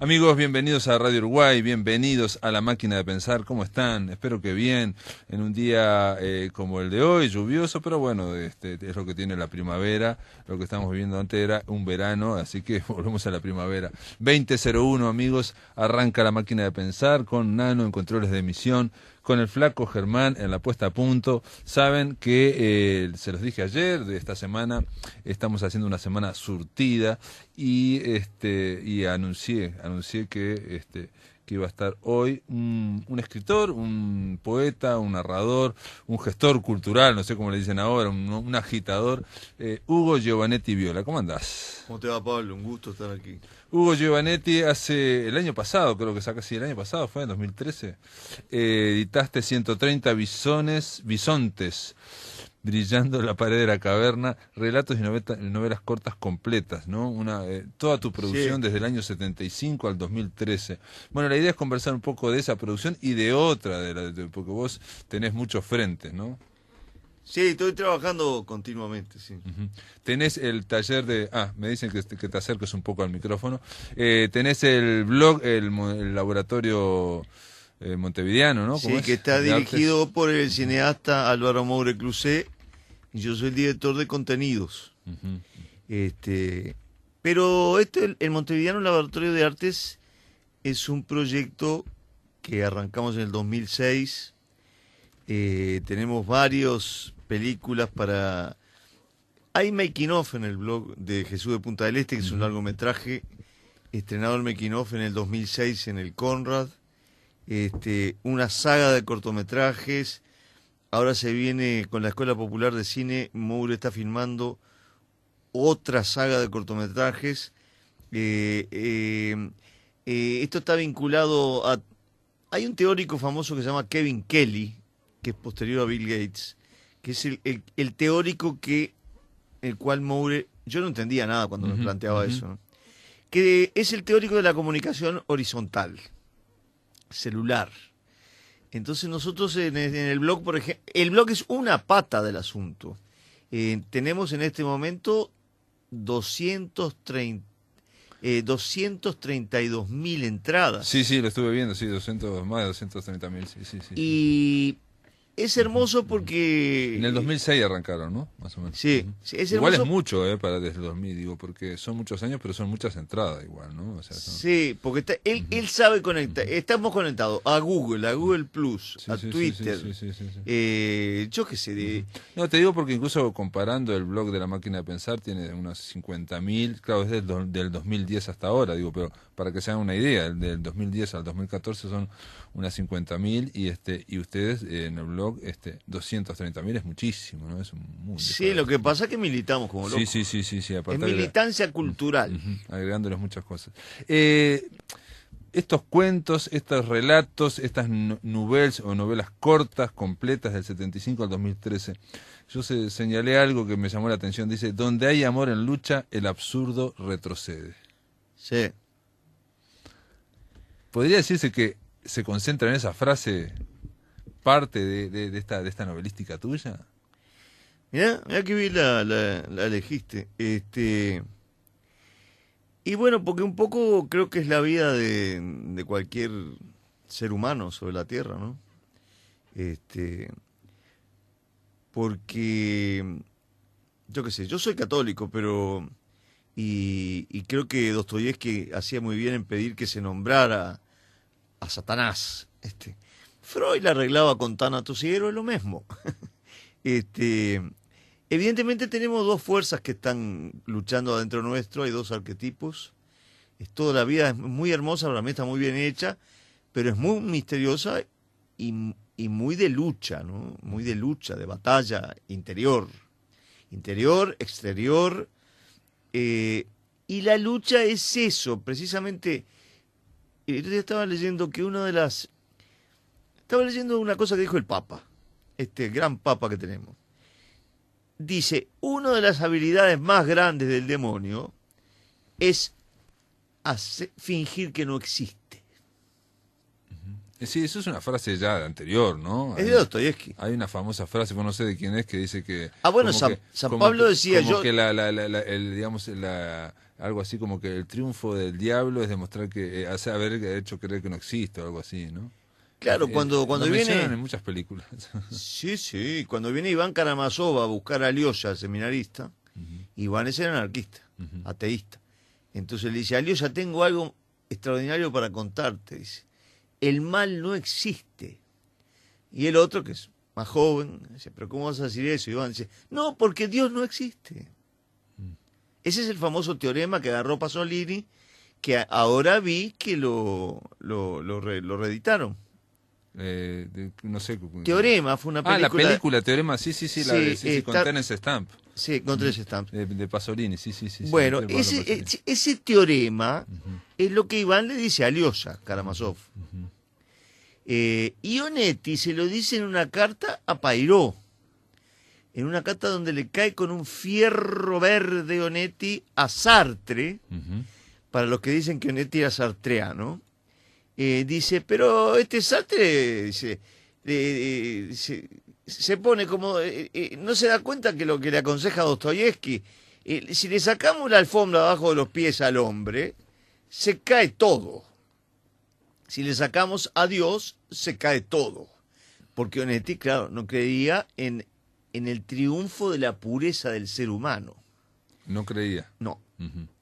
Amigos, bienvenidos a Radio Uruguay, bienvenidos a La Máquina de Pensar. ¿Cómo están? Espero que bien, en un día como el de hoy, lluvioso, pero bueno, es lo que tiene la primavera. Lo que estamos viviendo antes era un verano, así que volvemos a la primavera. 20:01, amigos, arranca La Máquina de Pensar con Nano en controles de emisión, con el flaco Germán en la puesta a punto. Saben que, se los dije ayer, de esta semana, estamos haciendo una semana surtida y anuncié que iba a estar hoy un escritor, un poeta, un narrador, un gestor cultural, no sé cómo le dicen ahora, un agitador, Hugo Giovannetti Viola. ¿Cómo andás? ¿Cómo te va, Pablo? Un gusto estar aquí. Hugo Giovannetti, hace el año pasado, creo que sí, el año pasado fue, en 2013, editaste 130 bisontes, brillando en la pared de la caverna, relatos y novelas cortas completas, ¿no? Toda tu producción Sí, desde el año 75 al 2013. Bueno, la idea es conversar un poco de esa producción y de otra, porque vos tenés muchos frentes, ¿no? sí, estoy trabajando continuamente, sí. Ujú. Tenés el taller de... me dicen que te acerques un poco al micrófono. Tenés el blog, el laboratorio montevideano, ¿no? ¿Cómo Sí, que es? está De artes. dirigido por el Ujú, cineasta Álvaro Moure Clusé y yo soy el director de contenidos. ujú, Este, pero el Montevideano Laboratorio de Artes es un proyecto que arrancamos en el 2006. Tenemos varias películas para... Hay making of en el blog de Jesús de Punta del Este, que es un ujú. largometraje estrenado el making of en el 2006 en el Conrad. Una saga de cortometrajes. Ahora se viene con la Escuela Popular de Cine, Moure está filmando otra saga de cortometrajes. Eh, eh, Esto está vinculado a... Hay un teórico famoso que se llama Kevin Kelly, que es posterior a Bill Gates, que es el teórico el cual Moure... Yo no entendía nada cuando me Ujú, planteaba ujú. eso, ¿no? Que es el teórico de la comunicación horizontal, celular. Entonces nosotros en el blog, por ejemplo, el blog es una pata del asunto. Tenemos en este momento 230, 232.000 Sí, entradas. sí, lo estuve viendo, sí, 200, más de 230.000, sí, sí, sí, sí. Y es Ujú, hermoso ujú. En el porque... 2006 arrancaron, ¿no? Más o menos. Sí, Ujú. sí, es Igual es hermoso. mucho, para desde el 2000, digo, porque son muchos años, pero son muchas entradas igual, ¿no? O sea, son... Sí, porque Ujú, él sabe conectar. ujú. Estamos conectados a Google Plus, Sí, a sí, sí, sí, Twitter. sí, sí, sí, sí. Yo qué sé, Ujú. No, te digo porque incluso comparando el blog de La Máquina de Pensar tiene unos 50.000, claro, es del 2010 hasta ahora, digo, pero para que se hagan una idea, el del 2010 al 2014 son unas 50.000 y ustedes en el blog 230.000 es muchísimo, ¿no? Es muy Sí, lo disparate. que pasa es que militamos como Sí, locos. sí, sí, sí, sí, Es aparte militancia cultural. agregándoles muchas cosas. Eh, Estos cuentos, estos relatos, estas novelas o novelas cortas, completas del 75 al 2013, yo señalé algo que me llamó la atención. Dice, donde hay amor en lucha, el absurdo retrocede. Sí. ¿Podría decirse que se concentra en esa frase parte de esta novelística tuya? Mirá que bien la elegiste. Y bueno, porque un poco creo que es la vida de cualquier ser humano sobre la Tierra, ¿no? Este, Porque, yo qué sé, yo soy católico, pero... Y creo que Dostoyevsky hacía muy bien en pedir que se nombrara a Satanás. Freud la arreglaba con Thanatos y Héroe lo mismo. Este, Evidentemente tenemos dos fuerzas que están luchando adentro nuestro, hay dos arquetipos. Toda la vida es muy hermosa, para mí está muy bien hecha, pero es muy misteriosa y muy de lucha, ¿no? Muy de lucha, de batalla interior. Interior, exterior. eh, y la lucha es eso, precisamente. El otro día estaba leyendo que una de las... Estaba leyendo una cosa que dijo el Papa, este gran Papa que tenemos. Dice, una de las habilidades más grandes del demonio es fingir que no existe. Sí, eso es una frase ya anterior, ¿no? Es de Dostoyevsky. Hay una famosa frase, no sé de quién es, que dice que... Bueno, como que- San como Pablo que- decía como yo... que digamos, algo así como que el triunfo del diablo es demostrar que, hace haber hecho creer que no existe o algo así, ¿no? Claro, cuando lo mencionan viene... en muchas películas. Sí, cuando viene Iván Karamazov a buscar a Alyosha, el seminarista, Iván es el anarquista, ateísta. Entonces le dice, Alyosha, tengo algo extraordinario para contarte, dice. El mal no existe. Y el otro, que es más joven, dice, pero ¿cómo vas a decir eso? Iván dice, no, porque Dios no existe. Ese es el famoso teorema que agarró Pasolini, que ahora vi que lo reeditaron. No sé. Teorema fue una película... La película, Teorema, sí, la de Sí, con Terence Stamp. Sí, con Terence Stamp. De Pasolini, sí. Bueno, sí, Pasolini. ese teorema es lo que Iván le dice a Alyosha Karamazov. Y Onetti se lo dice en una carta a Pairó. En una carta donde le cae con un fierro verde Onetti a Sartre, para los que dicen que Onetti era sartreano. Dice, pero este Sartre se pone como... no se da cuenta que lo que le aconseja Dostoyevsky, si le sacamos la alfombra abajo de los pies al hombre, se cae todo. Si le sacamos a Dios, se cae todo. Porque Onetti, claro, no creía en el triunfo de la pureza del ser humano. No creía. No.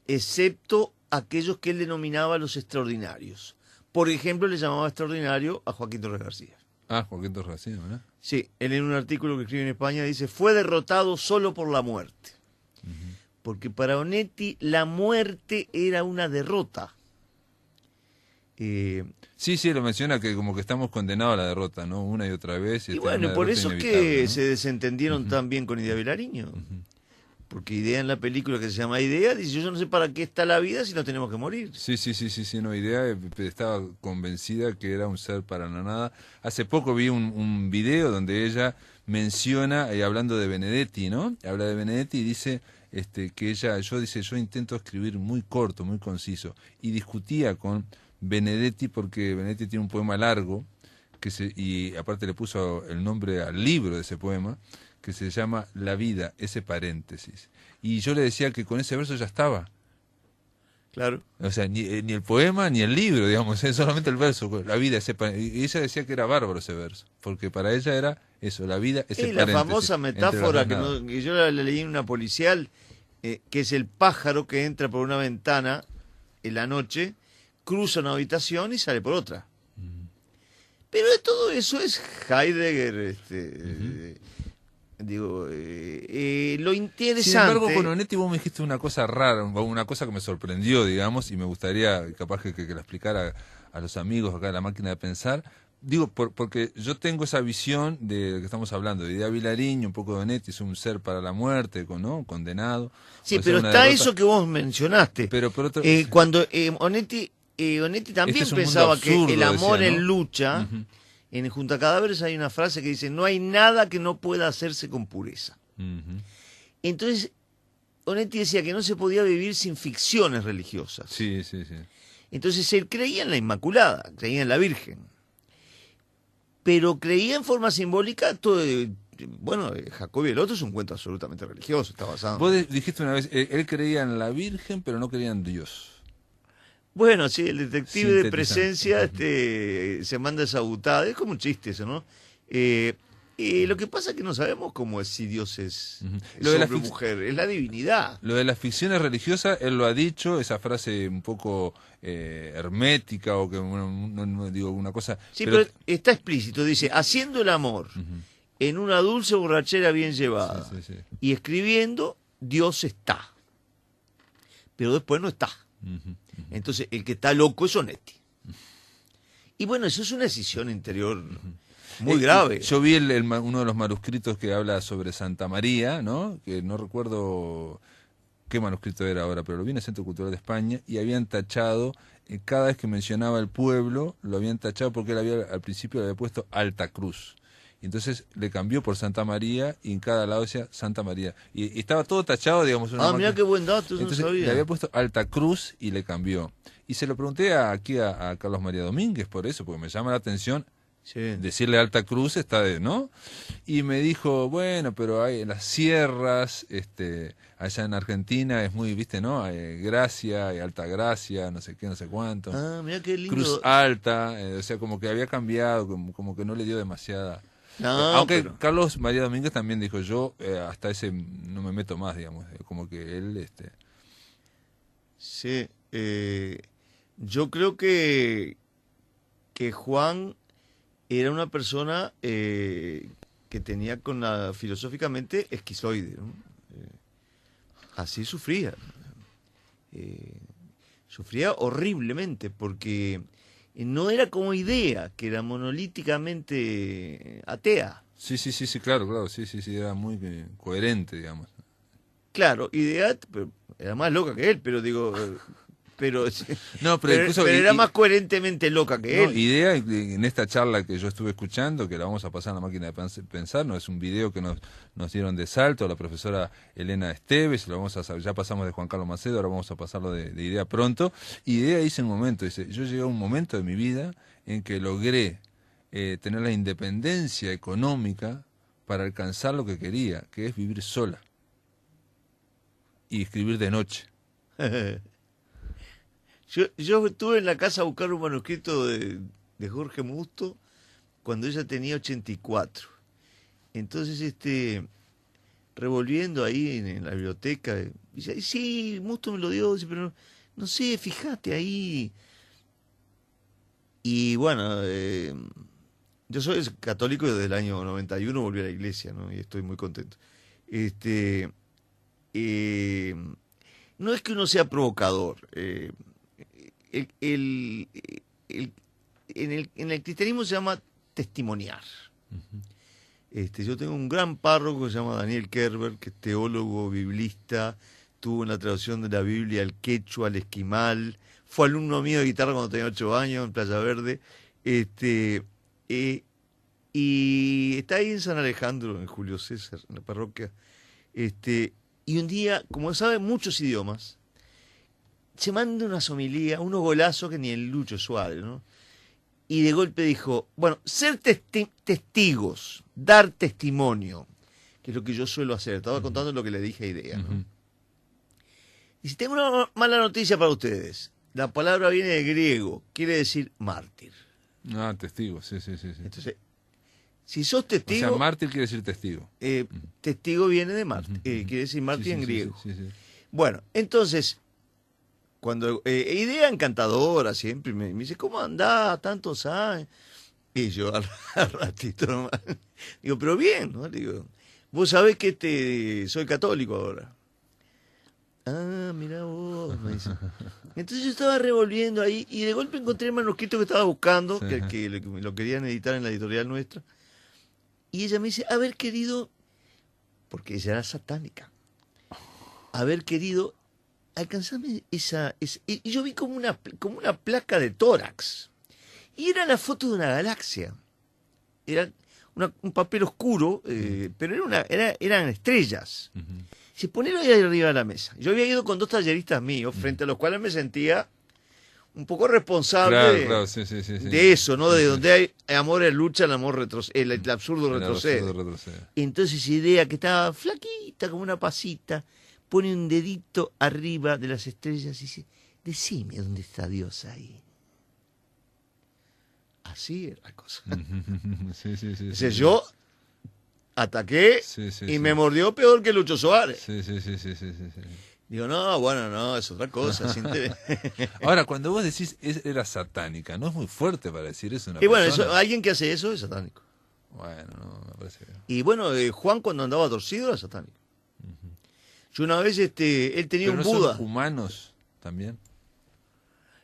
Excepto aquellos que él denominaba los extraordinarios. Por ejemplo, le llamaba extraordinario a Joaquín Torres García. Joaquín Torres García, ¿verdad? Sí, él en un artículo que escribe en España dice, fue derrotado solo por la muerte. Porque para Onetti la muerte era una derrota. Sí, lo menciona que como que estamos condenados a la derrota, ¿no? Una y otra vez. Y bueno, por eso es que se desentendieron tan bien con Idea Vilariño. Porque Idea en la película que se llama Idea dice, yo no sé para qué está la vida si no tenemos que morir. Sí, no, Idea estaba convencida que era un ser para la nada. Hace poco vi un video donde ella menciona, hablando de Benedetti, ¿no? Habla de Benedetti y dice que yo intento escribir muy corto, muy conciso. Y discutía con Benedetti porque Benedetti tiene un poema largo, y aparte le puso el nombre al libro de ese poema, que se llama La vida, ese paréntesis. Y yo le decía que con ese verso ya estaba. Claro. O sea, ni el poema ni el libro, digamos, es solamente el verso, la vida, ese paréntesis. Y ella decía que era bárbaro ese verso, porque para ella era eso, la vida, ese paréntesis. Es la famosa metáfora que yo la leí en una policial, que es el pájaro que entra por una ventana en la noche, cruza una habitación y sale por otra. Pero de todo eso es Heidegger, lo interesante... Sin embargo, con Onetti vos me dijiste una cosa rara, una cosa que me sorprendió, digamos, y me gustaría capaz que la explicara a los amigos acá de La Máquina de Pensar. Digo, porque yo tengo esa visión de lo que estamos hablando, de Idea Vilariño, un poco de Onetti, es un ser para la muerte, ¿no? Condenado. Sí, pero está eso que vos mencionaste. Pero por otro... Cuando Onetti también pensaba absurdo, que el amor decía, ¿no? En lucha... En Junta Cadáveres hay una frase que dice, no hay nada que no pueda hacerse con pureza. Entonces, Onetti decía que no se podía vivir sin ficciones religiosas. Sí. Entonces él creía en la Inmaculada, creía en la Virgen. Pero creía en forma simbólica todo... Jacob y el otro es un cuento absolutamente religioso, está basado... Vos dijiste una vez, él creía en la Virgen, pero no creía en Dios. Bueno, sí, el detective de presencia se manda esa butada. Es como un chiste eso, ¿no? Lo que pasa es que no sabemos cómo es si Dios es hombre o mujer. Es la divinidad. Lo de las ficciones religiosas, él lo ha dicho, esa frase un poco hermética o que, no digo una cosa... Sí, pero está explícito. Dice, haciendo el amor en una dulce borrachera bien llevada y escribiendo, Dios está. Pero después no está. Entonces, el que está loco es Onetti. Y bueno, eso es una decisión interior muy grave. Yo vi uno de los manuscritos que habla sobre Santa María, ¿no? Que no recuerdo qué manuscrito era ahora, pero lo vi en el Centro Cultural de España y habían tachado, cada vez que mencionaba el pueblo, lo habían tachado porque él al principio le había puesto Alta Cruz. Y entonces le cambió por Santa María y en cada lado decía Santa María. Y estaba todo tachado, digamos. Una mirá máquina. qué buen dato, eso Entonces no sabía. le había puesto Alta Cruz y le cambió. Y se lo pregunté a Carlos María Domínguez por eso, porque me llama la atención. Sí. Decirle Alta Cruz está ¿no? Y me dijo, bueno, pero hay en las sierras, allá en Argentina es muy, viste, ¿no? Gracia, Alta Gracia, no sé qué, no sé cuánto. Mirá qué lindo. Cruz Alta, o sea, como que había cambiado, como que no le dio demasiada. No, Aunque pero... Carlos María Domínguez también dijo, yo hasta ese no me meto más, digamos, como que él, Sí, yo creo que Juan era una persona que tenía filosóficamente esquizoide, ¿no? Así sufría. Sufría horriblemente porque no era como idea, que era monolíticamente atea. Sí, claro, sí, era muy coherente, digamos. Claro, idea, era más loca que él, pero digo... Pero, no, pero incluso era más coherentemente loca que él. Idea en esta charla que yo estuve escuchando, que la vamos a pasar en la máquina de pensar, no es un video que nos dieron de Salto, la profesora Elena Esteves, lo vamos a ya pasamos de Juan Carlos Macedo, ahora vamos a pasarlo de Idea pronto. Idea dice un momento, dice, yo llegué a un momento de mi vida en que logré tener la independencia económica para alcanzar lo que quería, que es vivir sola y escribir de noche. Yo estuve en la casa a buscar un manuscrito de Jorge Musto cuando ella tenía 84. Entonces, revolviendo ahí en la biblioteca, dice, sí, Musto me lo dio, dice, pero no sé, fíjate ahí. Y bueno, yo soy católico y desde el año 91 volví a la iglesia, ¿no? Y estoy muy contento. No es que uno sea provocador. En el cristianismo se llama testimoniar. Yo tengo un gran párroco que se llama Daniel Kerber, que es teólogo, biblista, tuvo en la traducción de la Biblia al quechua, al esquimal, fue alumno mío de guitarra cuando tenía 8 años en Playa Verde, y está ahí en San Alejandro, en Julio César, en la parroquia, y un día, como sabe muchos idiomas, se manda una homilías, unos golazos que ni el Lucho Suárez, ¿no? Y de golpe dijo, bueno, ser testigos, dar testimonio, que es lo que yo suelo hacer. Estaba contando lo que le dije a Idea, ¿no? Y si tengo una mala noticia para ustedes, la palabra viene de griego, quiere decir mártir. Ah, testigo, sí. Entonces, si sos testigo... O sea, mártir quiere decir testigo. Testigo viene de mártir, quiere decir mártir en griego. Sí. Bueno, entonces... Cuando Idea encantadora siempre me dice, ¿cómo andás tantos años? Y yo al ratito nomás, digo, pero bien, ¿no? Digo, vos sabés que soy católico ahora. Ah, mirá vos, me dice. Entonces yo estaba revolviendo ahí y de golpe encontré el manuscrito que estaba buscando, sí, que lo querían editar en la editorial nuestra. Y ella me dice, haber querido, porque ella era satánica, haber querido alcanzarme esa... Y yo vi como una placa de tórax. Y era la foto de una galaxia. Era un papel oscuro, pero eran estrellas. Se ponieron ahí arriba de la mesa. Yo había ido con 2 talleristas míos, frente a los cuales me sentía un poco responsable de eso, ¿no? De donde hay amor en lucha, el amor el absurdo retrocede. Y entonces Idea, que estaba flaquita como una pasita, pone un dedito arriba de las estrellas y dice, decime dónde está Dios ahí. Así era la cosa. Entonces yo ataqué y me mordió peor que Lucho Suárez. Digo, no, bueno, no, es otra cosa. Ahora, cuando vos decís era satánica, no es muy fuerte para decir eso. Y bueno, alguien que hace eso es satánico. Bueno, no, me parece bien. Y bueno, Juan cuando andaba torcido era satánico. Yo una vez, él tenía ¿Pero un no Buda. Son humanos también?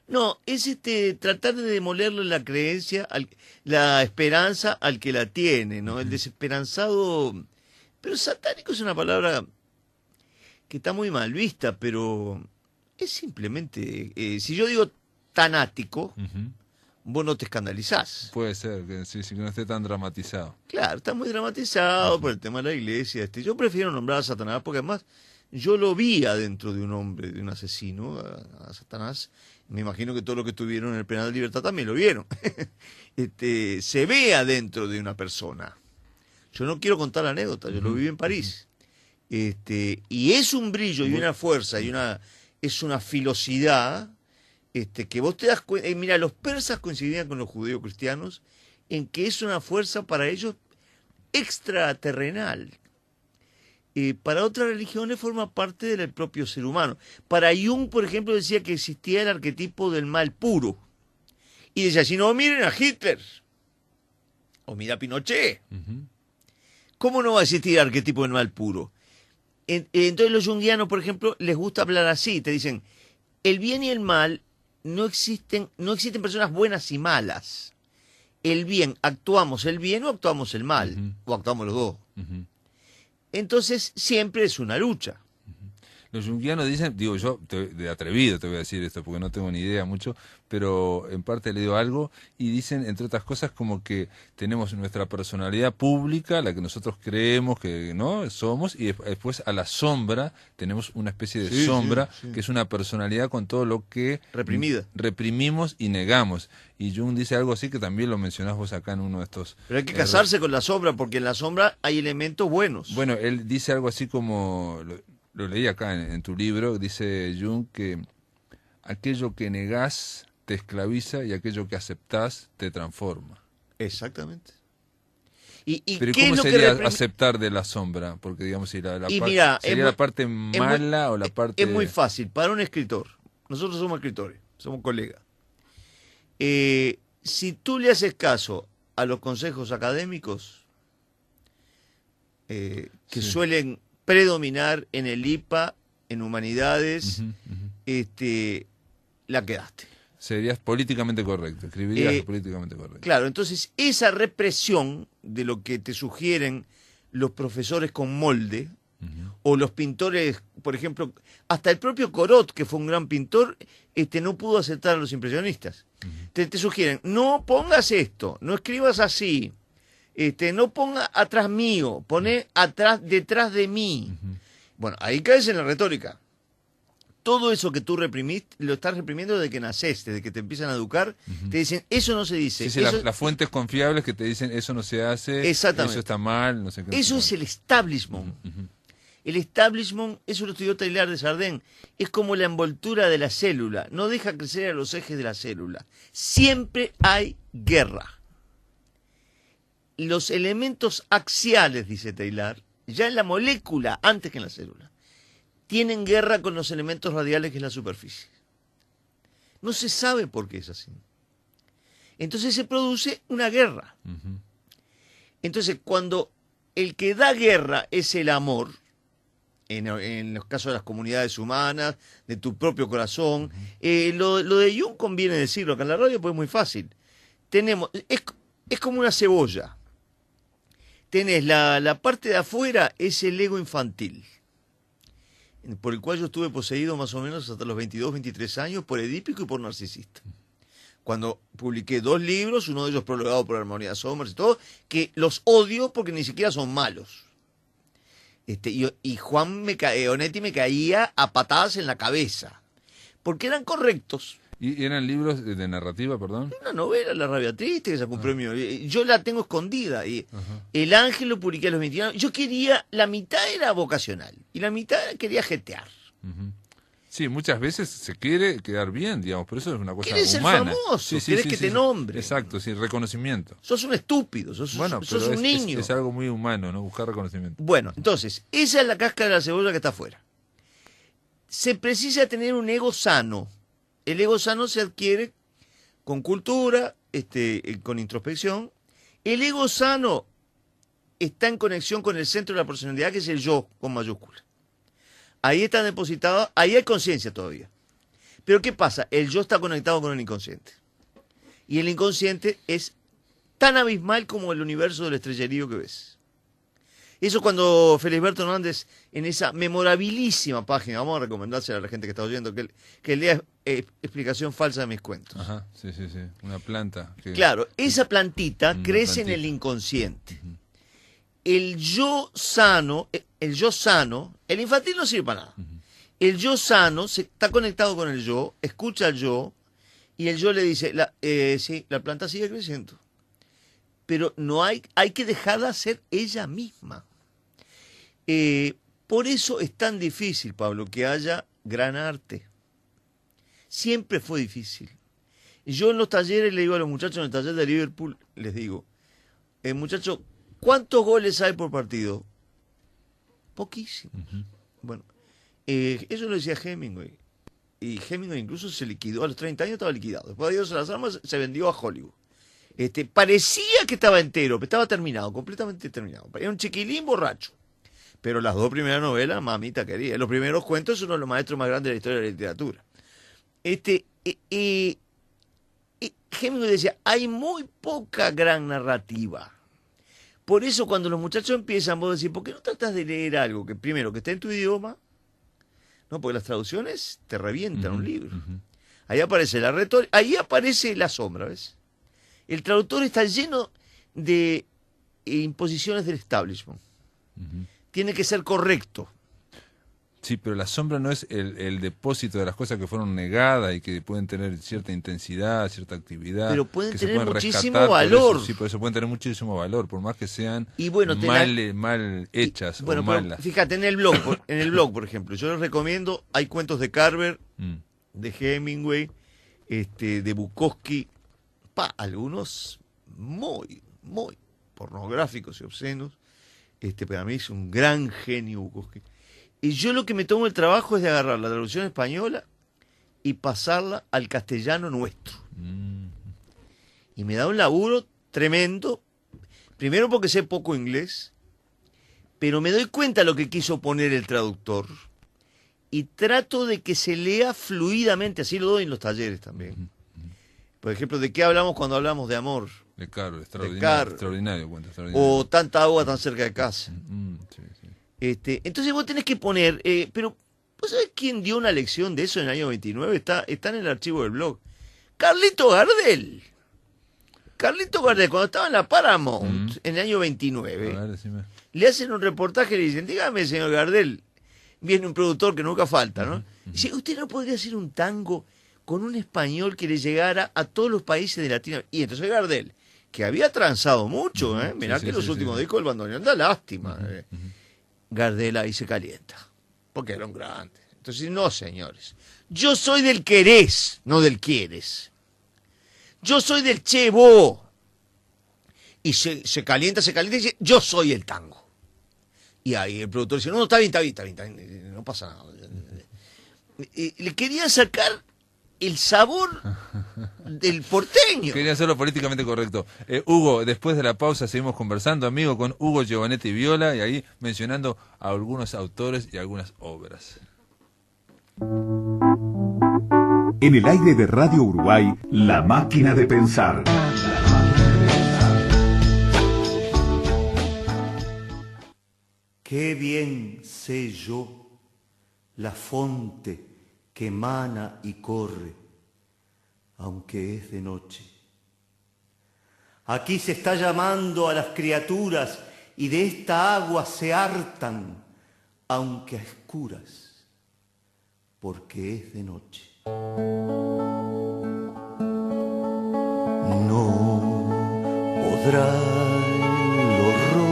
No, es tratar de demolerle la creencia, la esperanza al que la tiene, ¿no? El desesperanzado. Pero satánico es una palabra que está muy mal vista, pero es simplemente, si yo digo tanático, vos no te escandalizás. Puede ser, que sí, sí, que no esté tan dramatizado. Claro, está muy dramatizado por el tema de la iglesia. Yo prefiero nombrar a Satanás porque además yo lo vi adentro de un hombre, de un asesino, a Satanás. Me imagino que todos los que estuvieron en el penal de libertad también lo vieron. Se ve adentro de una persona. Yo no quiero contar la anécdota, yo lo viví en París. Y es un brillo y una fuerza y es una filosidad que vos te das cuenta. Mira, los persas coincidían con los judíos cristianos en que es una fuerza para ellos extraterrenal. Para otras religiones forma parte del propio ser humano. Para Jung, por ejemplo, decía que existía el arquetipo del mal puro. Y decía, si no, miren a Hitler. O mira a Pinochet. ¿Cómo no va a existir el arquetipo del mal puro? Entonces los junguianos, por ejemplo, les gusta hablar así. Te dicen, el bien y el mal no existen personas buenas y malas. El bien, actuamos el bien o actuamos el mal. O actuamos los dos. Entonces siempre es una lucha. Los junguianos dicen, digo yo, de atrevido te voy a decir esto porque no tengo ni idea mucho, pero en parte he leído algo y dicen, entre otras cosas, como que tenemos nuestra personalidad pública, la que nosotros creemos que no somos, y después a la sombra tenemos una especie de sombra, que es una personalidad con todo lo que reprimimos y negamos. Y Jung dice algo así que también lo mencionás vos acá en uno de estos... Pero hay que casarse con la sombra, porque en la sombra hay elementos buenos. Bueno, él dice algo así como... Lo leí acá en tu libro, dice Jung que aquello que negás te esclaviza y aquello que aceptás te transforma. Exactamente. Pero ¿cómo sería aceptar de la sombra? Porque digamos, si sería la parte mala o la parte... Es muy fácil, para un escritor. Nosotros somos escritores, somos colegas. Si tú le haces caso a los consejos académicos, que suelen predominar en el IPA, en humanidades, la quedaste. Serías políticamente correcto, escribirías políticamente correcto. Claro, entonces esa represión de lo que te sugieren los profesores con molde, o los pintores, por ejemplo, hasta el propio Corot, que fue un gran pintor, no pudo aceptar a los impresionistas. Te sugieren, no pongas esto, no escribas así, no ponga atrás mío, pone detrás de mí. Bueno, ahí caes en la retórica. Todo eso que tú reprimiste, lo estás reprimiendo desde que naceste, desde que te empiezan a educar, te dicen, eso no se dice. Sí, las fuentes confiables que te dicen, eso no se hace, eso está mal, no sé qué. Eso es el establishment. El establishment, eso lo estudió Teilhard de Chardin, es como la envoltura de la célula, no deja crecer a los ejes de la célula. Siempre hay guerra. Los elementos axiales, dice Teilhard, ya en la molécula, antes que en la célula, tienen guerra con los elementos radiales, que es la superficie. No se sabe por qué es así. Entonces se produce una guerra. Entonces, cuando el que da guerra es el amor, en los casos de las comunidades humanas, de tu propio corazón, lo de Jung conviene decirlo acá en la radio, porque es muy fácil. Es como una cebolla. Tenés la parte de afuera, es el ego infantil, por el cual yo estuve poseído más o menos hasta los 22, 23 años, por edípico y por narcisista. Cuando publiqué 2 libros, uno de ellos prologado por Armonía Somers y todo, que los odio porque ni siquiera son malos. Y Juan Onetti me caía a patadas en la cabeza, porque eran correctos. ¿Y eran libros de narrativa, perdón? Una novela, La rabia triste, que sacó un premio. Yo la tengo escondida. El Ángel lo publiqué a los 21 años. Yo quería, la mitad era vocacional y la mitad quería jetear. Sí, muchas veces se quiere quedar bien, digamos, pero eso es una cosa ¿Quieres humana. Ser famoso? ¿Quieres que te nombre? Exacto, sí, reconocimiento. Sos un estúpido, sos un niño. Es algo muy humano, ¿no? Buscar reconocimiento. Bueno, entonces, esa es la cáscara de la cebolla que está afuera. Se precisa tener un ego sano. El ego sano se adquiere con cultura, con introspección. El ego sano está en conexión con el centro de la personalidad, que es el yo, con mayúscula. Ahí está depositado, ahí hay conciencia todavía. Pero ¿qué pasa? El yo está conectado con el inconsciente. Y el inconsciente es tan abismal como el universo del estrellerío que ves. Eso cuando Felisberto Hernández, en esa memorabilísima página, vamos a recomendársela a la gente que está oyendo, que lea Explicación falsa de mis cuentos. Ajá, sí, una planta. Claro, esa plantita crece en el inconsciente. El yo sano, el infantil no sirve para nada. El yo sano está conectado con el yo, escucha al yo, y el yo le dice, sí, la planta sigue creciendo. Pero no hay que dejarla ser ella misma. Por eso es tan difícil, Pablo, que haya gran arte. Siempre fue difícil. Yo en los talleres le digo a los muchachos, en el taller de Liverpool, les digo, muchachos, ¿cuántos goles hay por partido? Poquísimos. Bueno, eso lo decía Hemingway. Y Hemingway incluso se liquidó, a los 30 años estaba liquidado. Después de Dios a las armas se vendió a Hollywood. Parecía que estaba entero, pero estaba terminado, completamente terminado. Era un chiquilín borracho. Pero las 2 primeras novelas, mamita querida. Los primeros cuentos son uno de los maestros más grandes de la historia de la literatura. Hemingway decía, hay muy poca gran narrativa. Por eso cuando los muchachos empiezan, vos decís, ¿por qué no tratas de leer algo que primero que esté en tu idioma? No, porque las traducciones te revientan un libro. Ahí aparece la retórica, ahí aparece la sombra, ¿ves? El traductor está lleno de imposiciones del establishment. Tiene que ser correcto. Sí, pero la sombra no es el depósito de las cosas que fueron negadas y que pueden tener cierta intensidad, cierta actividad. Pero pueden que tener se pueden muchísimo valor. Por eso, sí, por eso pueden tener muchísimo valor, por más que sean mal hechas bueno, o malas. Fíjate, en el blog, por ejemplo, yo les recomiendo, hay cuentos de Carver, de Hemingway, de Bukowski, algunos muy, muy pornográficos y obscenos. Para mí es un gran genio Bukowski. Y yo lo que me tomo el trabajo es de agarrar la traducción española y pasarla al castellano nuestro. Y me da un laburo tremendo, primero porque sé poco inglés, pero me doy cuenta de lo que quiso poner el traductor y trato de que se lea fluidamente, así lo doy en los talleres también. Por ejemplo, ¿de qué hablamos cuando hablamos de amor? De Caro, extraordinario cuento. O tanta agua tan cerca de casa. Sí. Entonces vos tenés que poner, pero ¿vos sabés quién dio una lección de eso en el año 29? Está en el archivo del blog. Carlito Gardel. Cuando estaba en la Paramount, en el año 29, le hacen un reportaje y le dicen, dígame, señor Gardel, viene un productor que nunca falta, ¿no? Dice, ¿usted no podría hacer un tango con un español que le llegara a todos los países de Latinoamérica? Y entonces Gardel, que había transado mucho, mirá que los últimos discos del bandoneón da lástima. Gardel ahí se calienta, porque era un grande. Entonces, no, señores, yo soy del querés, no del quieres. Yo soy del che vos. Y se calienta y dice, yo soy el tango. Y ahí el productor dice, no, está bien, no pasa nada. Le quería sacar el sabor del porteño. Quería hacerlo políticamente correcto. Hugo, después de la pausa seguimos conversando, amigo, con Hugo Giovanetti Viola, y ahí mencionando a algunos autores y algunas obras. En el aire de Radio Uruguay, La Máquina de Pensar. Qué bien sé yo la fonte que emana y corre, aunque es de noche. Aquí se está llamando a las criaturas y de esta agua se hartan, aunque a escuras, porque es de noche. No podrá el horror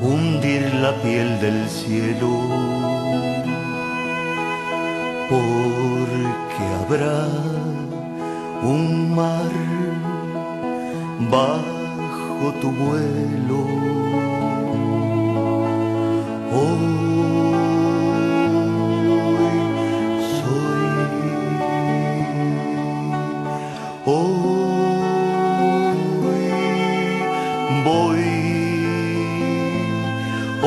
hundir la piel del cielo, porque habrá un mar bajo tu vuelo.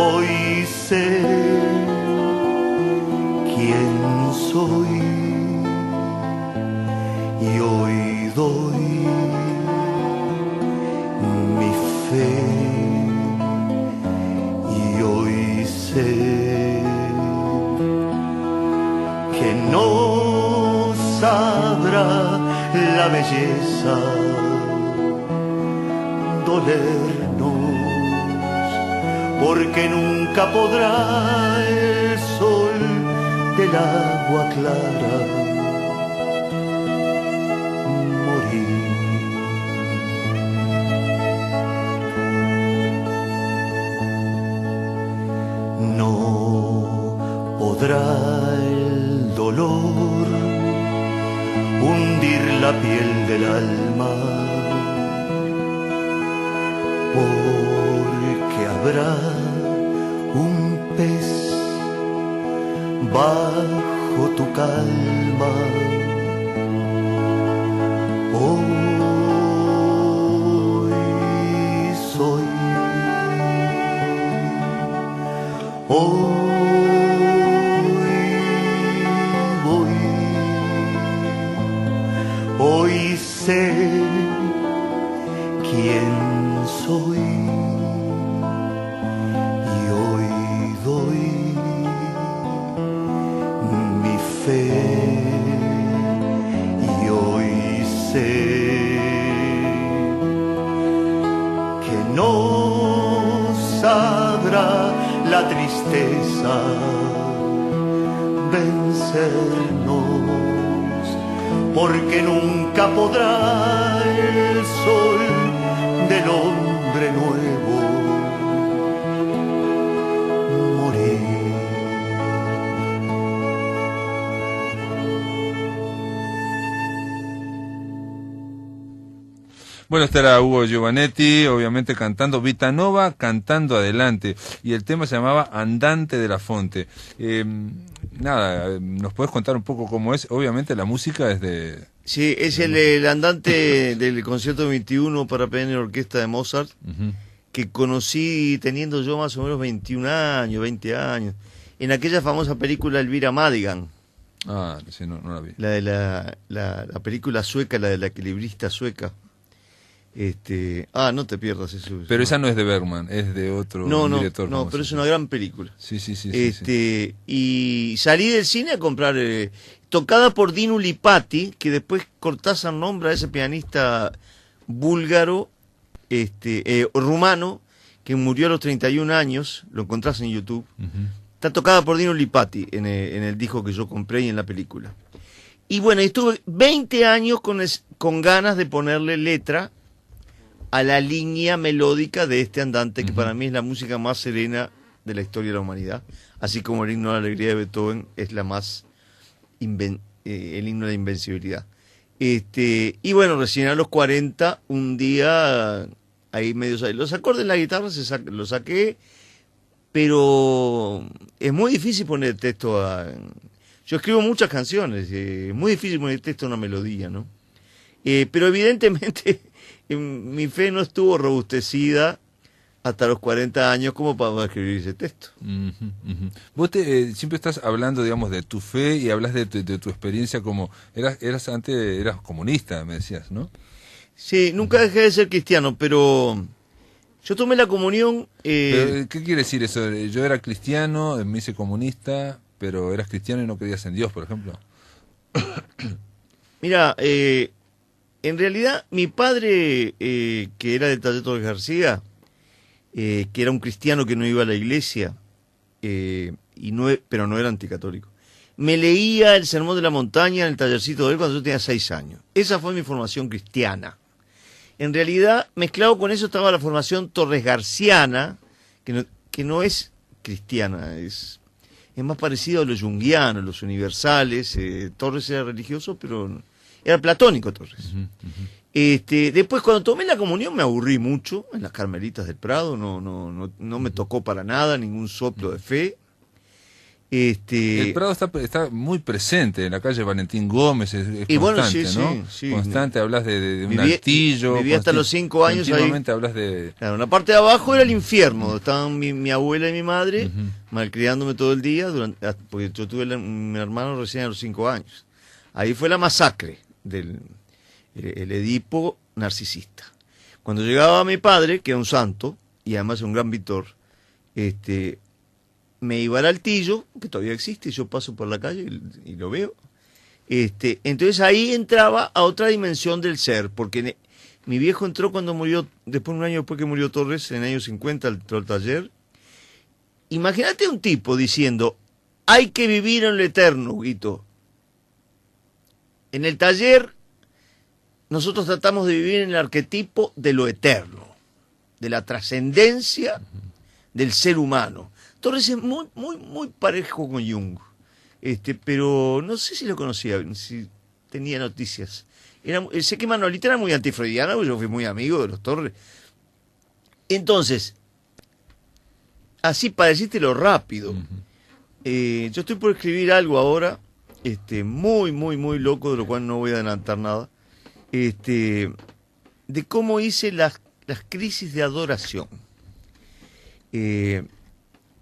Hoy sé quién soy y hoy doy mi fe. sé que no sabrá la belleza dolernos, porque nunca podrá el sol del agua clara morir. No podrá el dolor hundir la piel del alma, porque habrá un pez bajo tu calma. Hoy soy, hoy sé quién soy y hoy doy mi fe y hoy sé que no sabrá la tristeza vencernos, porque nunca podrá el sol del hombre nuevo morir. Bueno, este era Hugo Giovanetti, obviamente cantando Vitanova, cantando Adelante, y el tema se llamaba Andante de la Fonte. Nada, ¿nos puedes contar un poco cómo es? Obviamente la música es de... Sí, es el andante del concierto 21 para piano y orquesta de Mozart, que conocí teniendo yo más o menos 21 años, 20 años, en aquella famosa película Elvira Madigan. Ah, sí, no la vi. La de la película sueca, la de la equilibrista sueca. No te pierdas eso. Pero esa no es de Bergman, es de otro director. No, pero es una gran película. Sí. Y salí del cine a comprar, tocada por Dinu Lipati, que después Cortázar nombra a ese pianista búlgaro, rumano, que murió a los 31 años, lo encontrás en YouTube. Está tocada por Dinu Lipati en el disco que yo compré y en la película. Y bueno, estuve 20 años con ganas de ponerle letra a la línea melódica de este andante, que para mí es la música más serena de la historia de la humanidad, así como el himno de la alegría de Beethoven es la más el himno de la invencibilidad. Y bueno, recién a los 40, un día ahí medio los acordes en la guitarra los saqué, pero es muy difícil poner texto yo escribo muchas canciones, es muy difícil poner texto a una melodía, ¿no? Pero evidentemente mi fe no estuvo robustecida hasta los 40 años como para escribir ese texto. Vos siempre estás hablando, digamos, de tu fe y hablas de tu experiencia como... Eras comunista, me decías, ¿no? Sí, nunca dejé de ser cristiano, pero yo tomé la comunión... ¿Pero qué quiere decir eso? Yo era cristiano, me hice comunista, pero eras cristiano y no creías en Dios, por ejemplo. Mira, en realidad mi padre, que era del taller Torres García, que era un cristiano que no iba a la iglesia, pero no era anticatólico, me leía el Sermón de la Montaña en el tallercito de él cuando yo tenía 6 años. Esa fue mi formación cristiana. En realidad, mezclado con eso estaba la formación Torres Garciana, que no es cristiana, es más parecido a los junguianos, los universales. Torres era religioso, pero era platónico Torres. Después, cuando tomé la comunión, me aburrí mucho en las Carmelitas del Prado, no me tocó para nada ningún soplo de fe. El Prado está muy presente en la calle Valentín Gómez, es y constante, bueno, ¿no? Sí. Constante, hablas de un altillo. Viví hasta los 5 años ahí. Continuamente hablas de... Claro, la parte de abajo era el infierno, donde estaban mi abuela y mi madre, malcriándome todo el día, porque yo tuve mi hermano recién a los 5 años. Ahí fue la masacre el Edipo narcisista. Cuando llegaba mi padre, que era un santo, y además un gran víctor, me iba al Altillo, que todavía existe, yo paso por la calle y lo veo. Entonces ahí entraba a otra dimensión del ser, porque mi viejo entró cuando murió, después un año después que murió Torres, en el año 50 entró al taller. Imagínate un tipo diciendo, hay que vivir en lo eterno, Huguito. En el taller nosotros tratamos de vivir en el arquetipo de lo eterno, de la trascendencia del ser humano. Torres es muy, muy, muy parejo con Jung, pero no sé si lo conocía, si tenía noticias. Sé que Manolita era muy antifreudiana, porque yo fui muy amigo de los Torres. Entonces, así para decírtelo rápido, yo estoy por escribir algo ahora, muy, muy, muy loco, de lo cual no voy a adelantar nada, de cómo hice las crisis de adoración.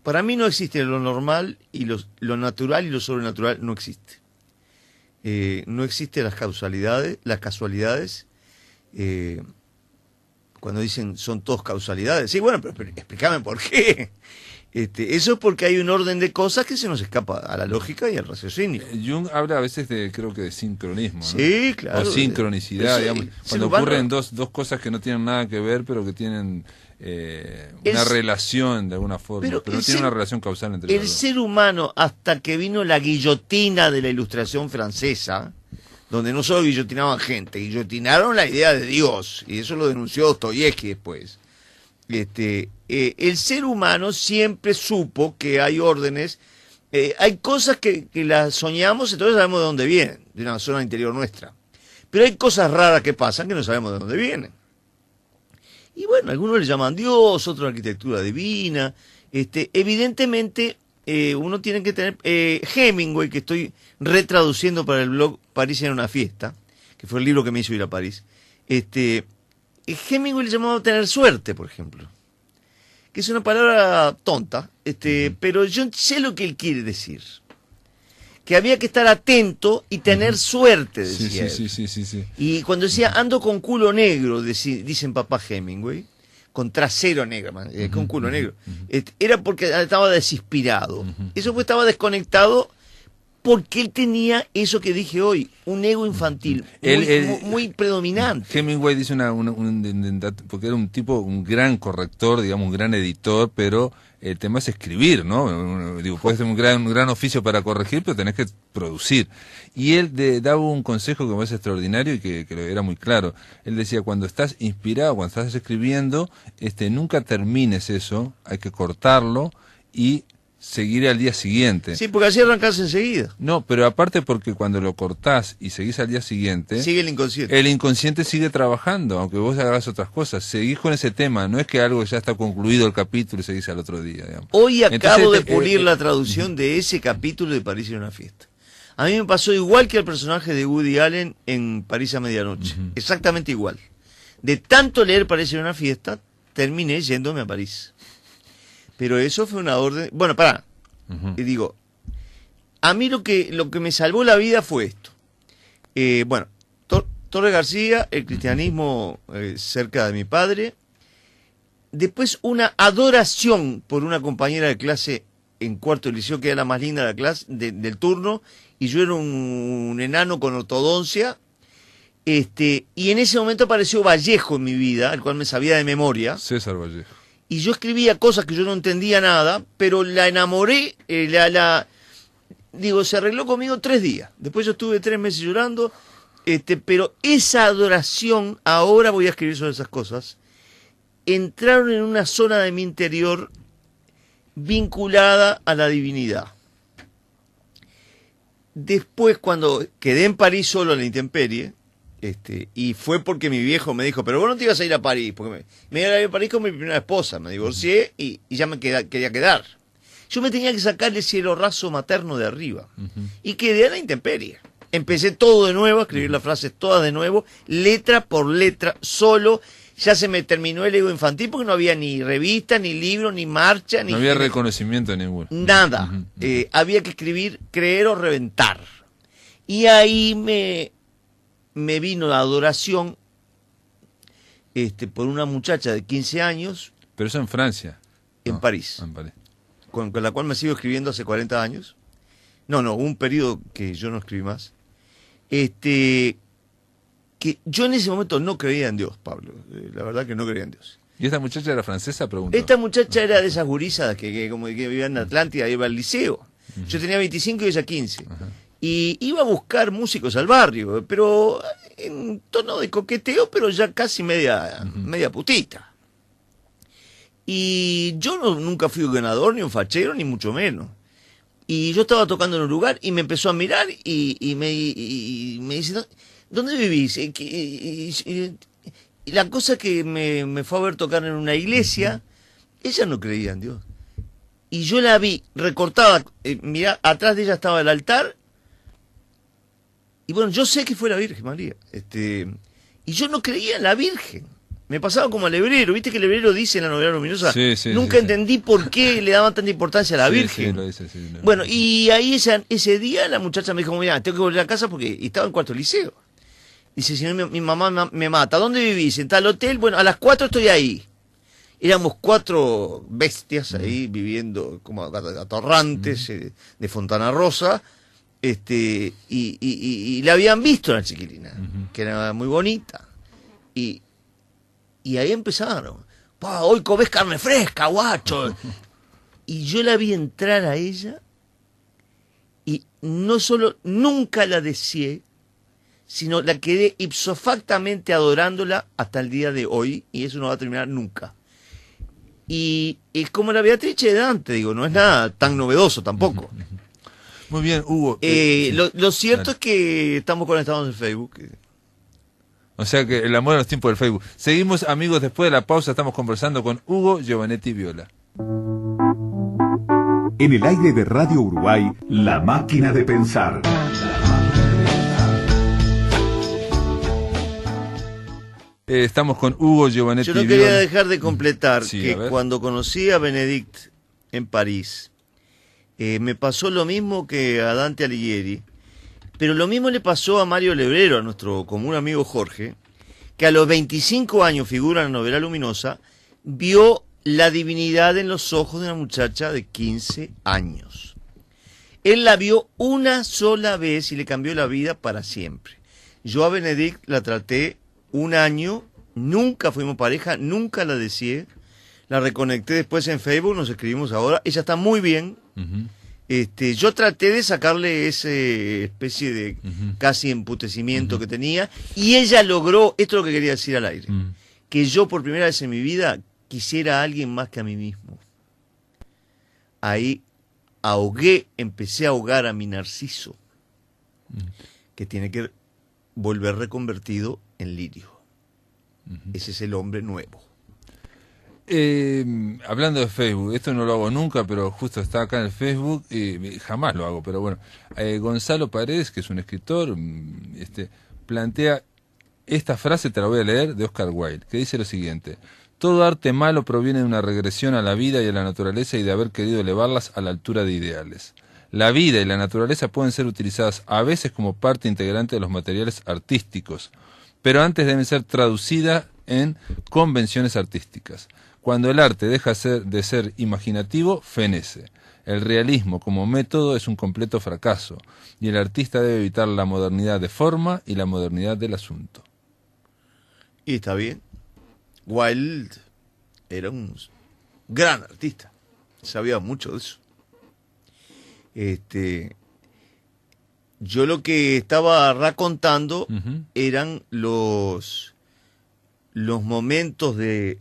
Para mí no existe lo normal y lo natural y lo sobrenatural no existe. No existen las casualidades. Cuando dicen son todos causalidades. Sí, bueno, pero explícame por qué. Eso es porque hay un orden de cosas que se nos escapa a la lógica y al raciocinio. Jung habla a veces creo que de sincronismo, ¿no? Sí, claro. O sincronicidad, digamos. Cuando humano, ocurren dos cosas que no tienen nada que ver, pero que tienen una relación de alguna forma, pero no tienen una relación causal entre ellos. El ser humano, hasta que vino la guillotina de la Ilustración francesa, donde no solo guillotinaban gente, guillotinaron la idea de Dios, y eso lo denunció Dostoyevsky después. El ser humano siempre supo que hay órdenes, hay cosas que las soñamos, entonces sabemos de dónde vienen, de una zona interior nuestra. Pero hay cosas raras que pasan que no sabemos de dónde vienen. Y bueno, algunos le llaman Dios, otros arquitectura divina. Evidentemente, uno tiene que tener... Hemingway, que estoy retraduciendo para el blog París en una fiesta, que fue el libro que me hizo ir a París, Hemingway le llamaba tener suerte, por ejemplo. Que es una palabra tonta, pero yo sé lo que él quiere decir. Que había que estar atento y tener suerte, decía él. Sí. Y cuando decía, ando con culo negro, dicen papá Hemingway, con trasero negro, con culo negro, era porque estaba desinspirado. Eso pues estaba desconectado porque él tenía eso que dije hoy, un ego infantil muy predominante. Hemingway dice porque era un tipo, un gran corrector, digamos, un gran editor, pero el tema es escribir, ¿no? Digo, puedes tener un gran oficio para corregir, pero tenés que producir. Y él daba un consejo que me parece extraordinario y que era muy claro. Él decía, cuando estás inspirado, cuando estás escribiendo, nunca termines eso, hay que cortarlo y seguir al día siguiente. Sí, porque así arrancás enseguida. No, pero aparte porque cuando lo cortás y seguís al día siguiente... Sigue el inconsciente. El inconsciente sigue trabajando, aunque vos hagas otras cosas. Seguís con ese tema, no es que algo ya está concluido el capítulo y seguís al otro día, digamos. Hoy acabo de pulir la traducción de ese capítulo de París en una fiesta. A mí me pasó igual que al personaje de Woody Allen en París a medianoche. Exactamente igual. De tanto leer París en una fiesta, terminé yéndome a París. Pero eso fue una orden... Bueno, pará. Y digo, a mí lo que me salvó la vida fue esto. Torres García, el cristianismo cerca de mi padre. Después una adoración por una compañera de clase en cuarto de liceo, que era la más linda de la clase, del turno, y yo era un enano con ortodoncia. Y en ese momento apareció Vallejo en mi vida, el cual me sabía de memoria. César Vallejo. Y yo escribía cosas que yo no entendía nada, pero la enamoré, se arregló conmigo 3 días. Después yo estuve 3 meses llorando, pero esa adoración, ahora voy a escribir sobre esas cosas, entraron en una zona de mi interior vinculada a la divinidad. Después, cuando quedé en París solo en la intemperie, y fue porque mi viejo me dijo, pero vos no te ibas a ir a París, porque me iba a ir a París con mi primera esposa, me divorcié y ya me quería quedar. Yo me tenía que sacar el cielo raso materno de arriba, y quedé a la intemperie. Empecé todo de nuevo, a escribir las frases todas de nuevo, letra por letra, solo. Ya se me terminó el ego infantil porque no había ni revista, ni libro, ni marcha, ni... No había reconocimiento ninguno. Nada. Había que escribir, creer o reventar. Y ahí me vino la adoración por una muchacha de 15 años. Pero eso en Francia. En París. En París. con la cual me sigo escribiendo hace 40 años. No, un periodo que yo no escribí más. Que yo en ese momento no creía en Dios, Pablo. La verdad que no creía en Dios. ¿Y esta muchacha era francesa? Pregunto. Esta muchacha era de esas gurizadas que como que vivían en Atlántida, iba al liceo. Yo tenía 25 y ella 15. Y iba a buscar músicos al barrio, pero en tono de coqueteo, pero ya casi media putita. Y yo nunca fui un ganador, ni un fachero, ni mucho menos. Y yo estaba tocando en un lugar y me empezó a mirar y me dice, ¿dónde vivís? Y la cosa que me fue a ver tocar en una iglesia, ella no creía en Dios. Y yo la vi recortada, mirá, atrás de ella estaba el altar. Y bueno, yo sé que fue la Virgen María. Y yo no creía en la Virgen. Me pasaba como al hebrero, viste que el hebrero dice en la novela luminosa, nunca entendí por qué le daban tanta importancia a la Virgen. Lo dice, no. Bueno, y ahí ese día la muchacha me dijo, mira, tengo que volver a casa porque estaba en cuarto liceo. Dice, si no mi mamá me mata. ¿Dónde vivís? ¿En tal hotel? Bueno, a las 4 estoy ahí. Éramos 4 bestias ahí viviendo como atorrantes de Fontana Rosa. Y la habían visto la chiquilina, que era muy bonita. Y ahí empezaron. Hoy comés carne fresca, guacho. Y yo la vi entrar a ella y no solo nunca la deseé, sino la quedé ipsofactamente adorándola hasta el día de hoy, y eso no va a terminar nunca. Y es como la Beatrice de Dante, digo, no es nada tan novedoso tampoco. Muy bien, Hugo. Lo cierto es que estamos conectados en Facebook. O sea que el amor a los tiempos del Facebook. Seguimos, amigos, después de la pausa estamos conversando con Hugo Giovannetti Viola. En el aire de Radio Uruguay, La Máquina de Pensar. Estamos con Hugo Giovannetti Viola. Yo no quería dejar de completar que cuando conocí a Benedict en París, me pasó lo mismo que a Dante Alighieri, pero lo mismo le pasó a Mario Lebrero, a nuestro común amigo Jorge, que a los 25 años, figura en la novela luminosa, vio la divinidad en los ojos de una muchacha de 15 años. Él la vio una sola vez y le cambió la vida para siempre. Yo a Benedict la traté un año, nunca fuimos pareja, nunca la deseé, la reconecté después en Facebook, nos escribimos ahora, ella está muy bien. Yo traté de sacarle ese especie de casi emputecimiento que tenía, y ella logró, esto es lo que quería decir al aire, que yo por primera vez en mi vida quisiera a alguien más que a mí mismo. Ahí empecé a ahogar a mi Narciso, que tiene que volver reconvertido en lirio. Ese es el hombre nuevo. Hablando de Facebook, esto no lo hago nunca, pero justo está acá en el Facebook y jamás lo hago, pero bueno, Gonzalo Paredes, que es un escritor, plantea esta frase, te la voy a leer, de Oscar Wilde, que dice lo siguiente: todo arte malo proviene de una regresión a la vida y a la naturaleza y de haber querido elevarlas a la altura de ideales. La vida y la naturaleza pueden ser utilizadas a veces como parte integrante de los materiales artísticos, pero antes deben ser traducidas en convenciones artísticas. Cuando el arte deja de ser imaginativo, fenece. El realismo como método es un completo fracaso, y el artista debe evitar la modernidad de forma y la modernidad del asunto. Y está bien. Wilde era un gran artista, sabía mucho de eso. Yo lo que estaba racontando eran los momentos de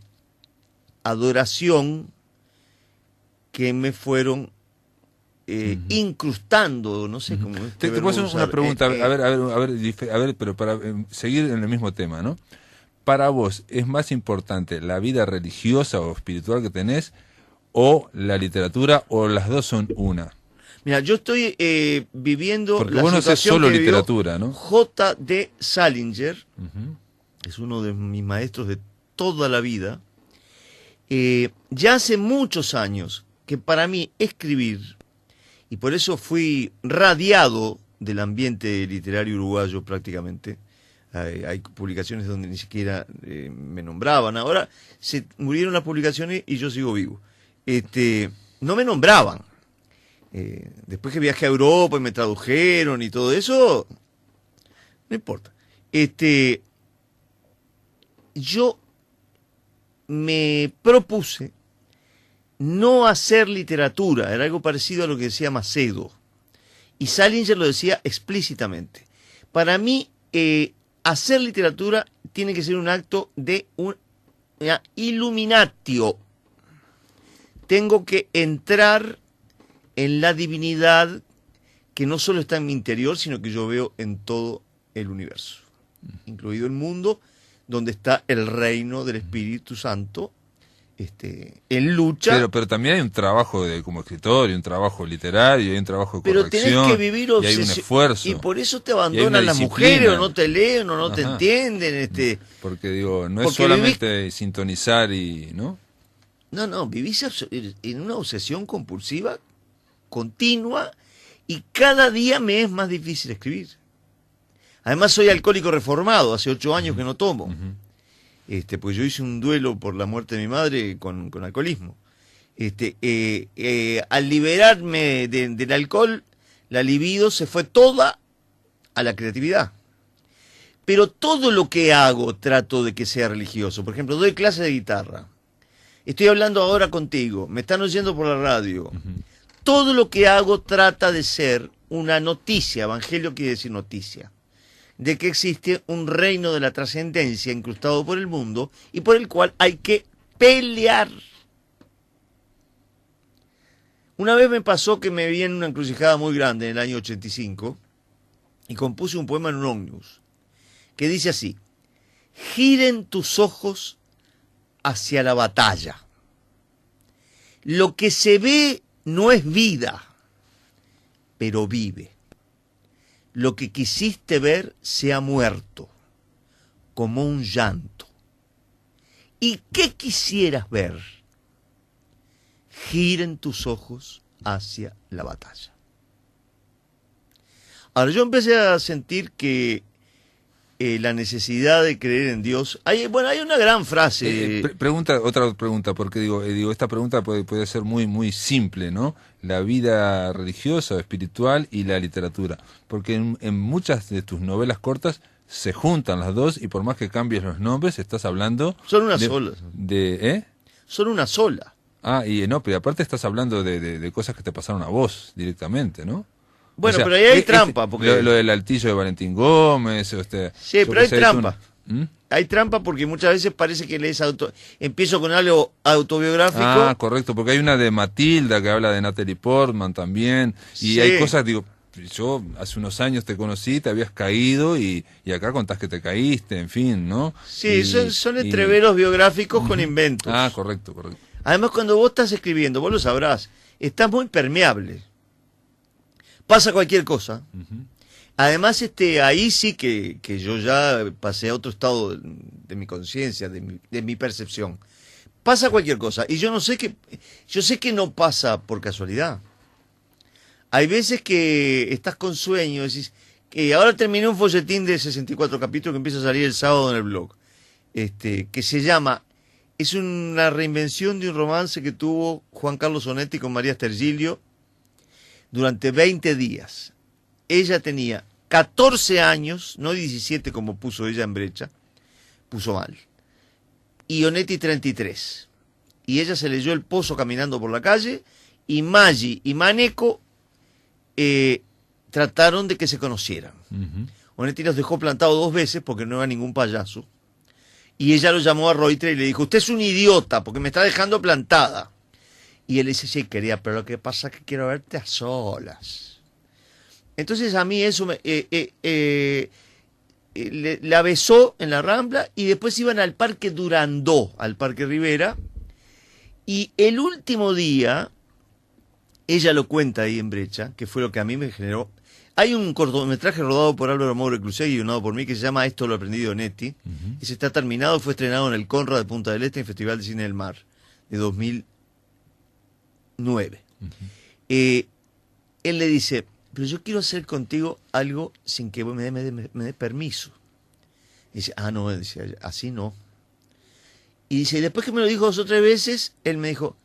adoración que me fueron incrustando, no sé cómo. Te puedo hacer una pregunta, a ver, pero para seguir en el mismo tema, ¿no? Para vos, ¿es más importante la vida religiosa o espiritual que tenés, o la literatura, o las dos son una? Mira, yo estoy viviendo porque la vos no sos situación solo que literatura, ¿no? J.D. Salinger, es uno de mis maestros de toda la vida. Ya hace muchos años que para mí escribir, y por eso fui radiado del ambiente literario uruguayo prácticamente, hay publicaciones donde ni siquiera me nombraban, ahora se murieron las publicaciones y yo sigo vivo. no me nombraban. Después que viajé a Europa y me tradujeron y todo eso, no importa. Yo me propuse no hacer literatura, era algo parecido a lo que decía Macedo. Y Salinger lo decía explícitamente. Para mí, hacer literatura tiene que ser un acto de una illuminatio. Tengo que entrar en la divinidad que no solo está en mi interior, sino que yo veo en todo el universo, incluido el mundo, donde está el reino del Espíritu Santo, en lucha. Pero también hay un trabajo como escritor, y un trabajo literario, y un trabajo de corrección, pero tenés que vivir y hay un esfuerzo. Y por eso te abandonan las mujeres, o no te leen, o no te entienden. Porque digo, no es solamente sintonizar y, ¿no? No, vivís en una obsesión compulsiva, continua, y cada día me es más difícil escribir. Además soy alcohólico reformado, hace 8 años que no tomo. Pues yo hice un duelo por la muerte de mi madre con alcoholismo. Al liberarme del alcohol, la libido se fue toda a la creatividad. Pero todo lo que hago trato de que sea religioso. Por ejemplo, doy clases de guitarra. Estoy hablando ahora contigo, me están oyendo por la radio. Todo lo que hago trata de ser una noticia, evangelio quiere decir noticia, de que existe un reino de la trascendencia incrustado por el mundo y por el cual hay que pelear. Una vez me pasó que me vi en una encrucijada muy grande en el año 85 y compuse un poema en un ómnibus que dice así: giren tus ojos hacia la batalla. Lo que se ve no es vida, pero vive. Lo que quisiste ver se ha muerto, como un llanto. ¿Y qué quisieras ver? Giren tus ojos hacia la batalla. Ahora, yo empecé a sentir que la necesidad de creer en Dios. Hay una gran frase. Otra pregunta, porque digo, esta pregunta puede ser muy simple, ¿no? La vida religiosa o espiritual y la literatura. Porque en muchas de tus novelas cortas se juntan las dos y por más que cambies los nombres, estás hablando... Son una sola. Son una sola. No, pero aparte estás hablando de cosas que te pasaron a vos directamente, ¿no? Bueno, pero ahí hay trampa. Porque... Lo del altillo de Valentín Gómez. Sí, pero hay trampa. Hay trampa porque muchas veces parece que lees empiezo con algo autobiográfico. Correcto, porque hay una de Matilda que habla de Natalie Portman también. Y sí. Hay cosas, digo, yo hace unos años te conocí, te habías caído y acá contás que te caíste, en fin, ¿no? Sí, son entreveros biográficos con inventos. Correcto. Además, cuando vos estás escribiendo, vos lo sabrás, estás muy permeable. Pasa cualquier cosa. Además, ahí sí que yo ya pasé a otro estado de mi conciencia, de mi percepción. Pasa cualquier cosa. Y yo sé que no pasa por casualidad. Hay veces que estás con sueño, decís, que ahora terminé un folletín de 64 capítulos que empieza a salir el sábado en el blog, que se llama, es una reinvención de un romance que tuvo Juan Carlos Onetti con María Stergilio durante 20 días. Ella tenía 14 años, no 17 como puso ella en Brecha, puso mal, y Onetti 33. Y ella se leyó El Pozo caminando por la calle, y Maggi y Maneco trataron de que se conocieran. Onetti los dejó plantados 2 veces porque no era ningún payaso, y ella lo llamó a Reuter y le dijo: usted es un idiota porque me está dejando plantada. Y él dice: sí, quería, pero lo que pasa es que quiero verte a solas. Entonces a mí eso la besó en la Rambla y después iban al Parque Durandó, al Parque Rivera, y el último día, ella lo cuenta ahí en Brecha, que fue lo que a mí me generó. Hay un cortometraje rodado por Álvaro Mauro Cruzegui y guionado por mí que se llama Esto lo aprendí de Onetti. Ese está terminado, fue estrenado en el Conrad de Punta del Este en el Festival de Cine del Mar de 2009. Él le dice: pero yo quiero hacer contigo algo sin que me dé permiso. Y dice: no, dice, así no. Y dice, después que me lo dijo 2 o 3 veces, él me dijo: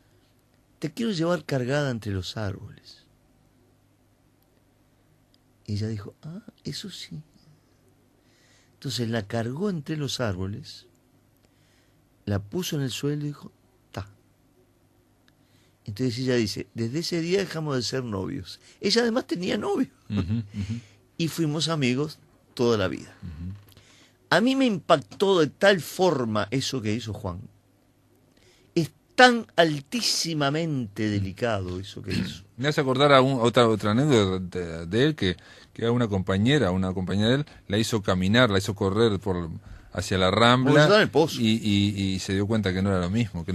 te quiero llevar cargada entre los árboles. Y ella dijo, eso sí. Entonces la cargó entre los árboles, la puso en el suelo y dijo, ta. Entonces ella dice, desde ese día dejamos de ser novios. Ella además tenía novio. Y fuimos amigos toda la vida. A mí me impactó de tal forma eso que hizo Juan. Es tan altísimamente delicado eso que hizo. Me hace acordar a otra anécdota de él, que a una compañera de él, la hizo caminar, la hizo correr hacia la Rambla, en el pozo. Y se dio cuenta que no era lo mismo,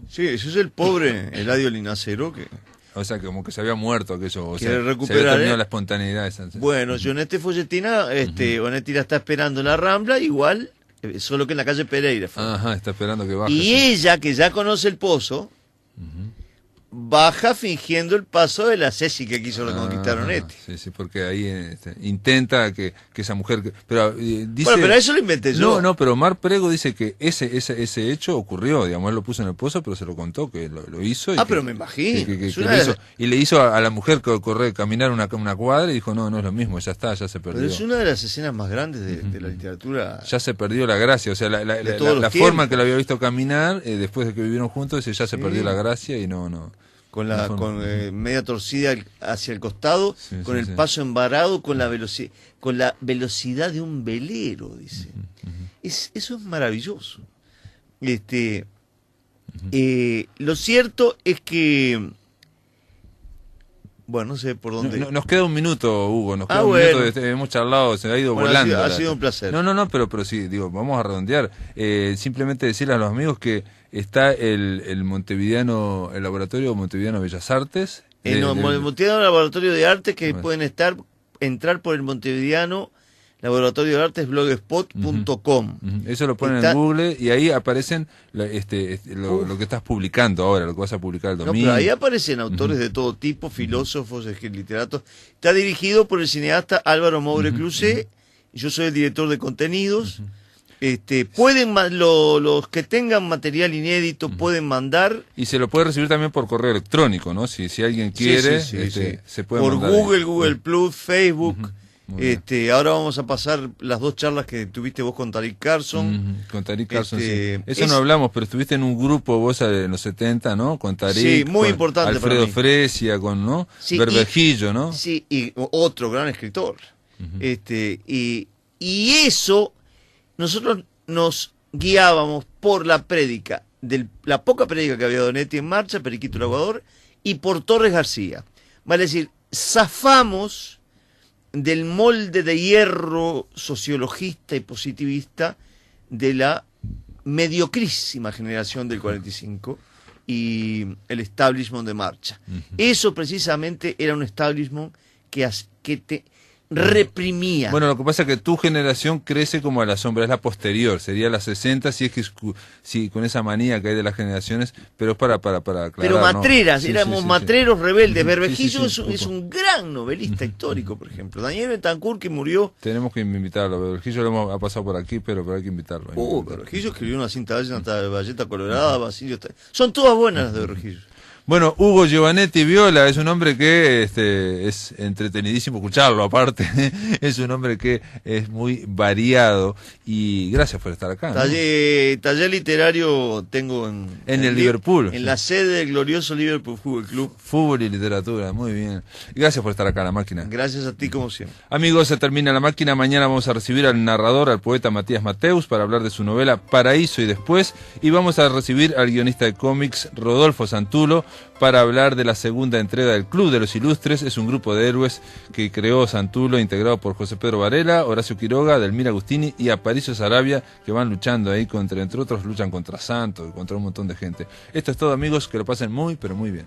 Sí, ese es el pobre Eladio Linacero que... O sea, como que se había muerto aquello, o quiere sea, recuperar, se había terminado la espontaneidad esa. Bueno, Jonete Folletina, Onetti la está esperando en la Rambla, igual, solo que en la calle Pereira. Ajá, está esperando que baje. Y sí. ella, que ya conoce el pozo, baja fingiendo el paso de la Ceci que quiso reconquistar a Onetti. Sí, porque ahí intenta que esa mujer... Pero dice... Bueno, pero eso lo inventé yo. No, pero Omar Prego dice que ese hecho ocurrió, digamos, él lo puso en el pozo, pero se lo contó, que lo hizo. Pero me imagino. Y le hizo a la mujer caminar una cuadra y dijo, no es lo mismo, ya está, ya se perdió. Pero es una de las escenas más grandes de la literatura. Ya se perdió la gracia, o sea, la forma que lo había visto caminar, después de que vivieron juntos, ya se perdió la gracia y no... Con media torcida hacia el costado, con el paso embarado, con la velocidad de un velero, dice. Eso es maravilloso. Lo cierto es que, bueno, no sé por dónde. Nos queda un minuto, Hugo, bueno. Hemos charlado, se ha ido volando. Ha sido un placer. No, pero sí, digo, vamos a redondear. Simplemente decirle a los amigos que está el laboratorio Montevideano Bellas Artes. El Montevideano Laboratorio de Artes, que pueden entrar por el Montevideano Laboratorio de Artes blogspot.com. Eso lo ponen en Google y ahí aparecen lo que estás publicando ahora, lo que vas a publicar el domingo. Pero ahí aparecen autores de todo tipo, filósofos, literatos. Está dirigido por el cineasta Álvaro Moure Clusé. Yo soy el director de contenidos. Pueden los que tengan material inédito pueden mandar, y se lo puede recibir también por correo electrónico, ¿no? Si alguien quiere, se puede por mandar Google Plus, Facebook. Ahora vamos a pasar las 2 charlas que tuviste vos con Tariq Carson. Con Tariq Carson, sí. Eso no hablamos, pero estuviste en un grupo vos en los 70, ¿no? Con Tariq, sí, muy con importante Alfredo para mí. Fresia, con Berbejillo, ¿no? Sí, y otro gran escritor. Y eso, nosotros nos guiábamos por la prédica, la poca prédica que había de Onetti en marcha, Periquito el Aguador, y por Torres García. Vale decir, zafamos del molde de hierro sociologista y positivista de la mediocrísima generación del 45 y el establishment de marcha. Eso precisamente era un establishment que te reprimía. Bueno, lo que pasa es que tu generación crece como a la sombra, es la posterior, sería la 60, si es que con esa manía que hay de las generaciones, pero es para aclarar. Pero matreras, ¿no? éramos matreros rebeldes. Berbejillo es un gran novelista histórico, por ejemplo. Daniel Betancourt, que murió. Tenemos que invitarlo. Berbejillo ha pasado por aquí, pero hay que invitarlo. Berbejillo escribió una cinta de Valleta Colorada, Basilio. Son todas buenas las de Berbejillo. Bueno, Hugo Giovanetti Viola es un hombre que es entretenidísimo escucharlo, aparte, es un hombre que es muy variado y gracias por estar acá. Taller literario tengo en el Liverpool. En la sede del glorioso Liverpool Fútbol Club. Fútbol y literatura, muy bien. Gracias por estar acá, La Máquina. Gracias a ti, como siempre. Amigos, se termina La Máquina. Mañana vamos a recibir al narrador, al poeta Matías Mateus, para hablar de su novela Paraíso y Después. Y vamos a recibir al guionista de cómics Rodolfo Santulo, para hablar de la segunda entrega del Club de los Ilustres. Es un grupo de héroes que creó Santulo, integrado por José Pedro Varela, Horacio Quiroga, Delmira Agustini y Aparicio Sarabia, que van luchando ahí entre otros, luchan contra Santos y contra un montón de gente. Esto es todo, amigos, que lo pasen muy, pero muy bien.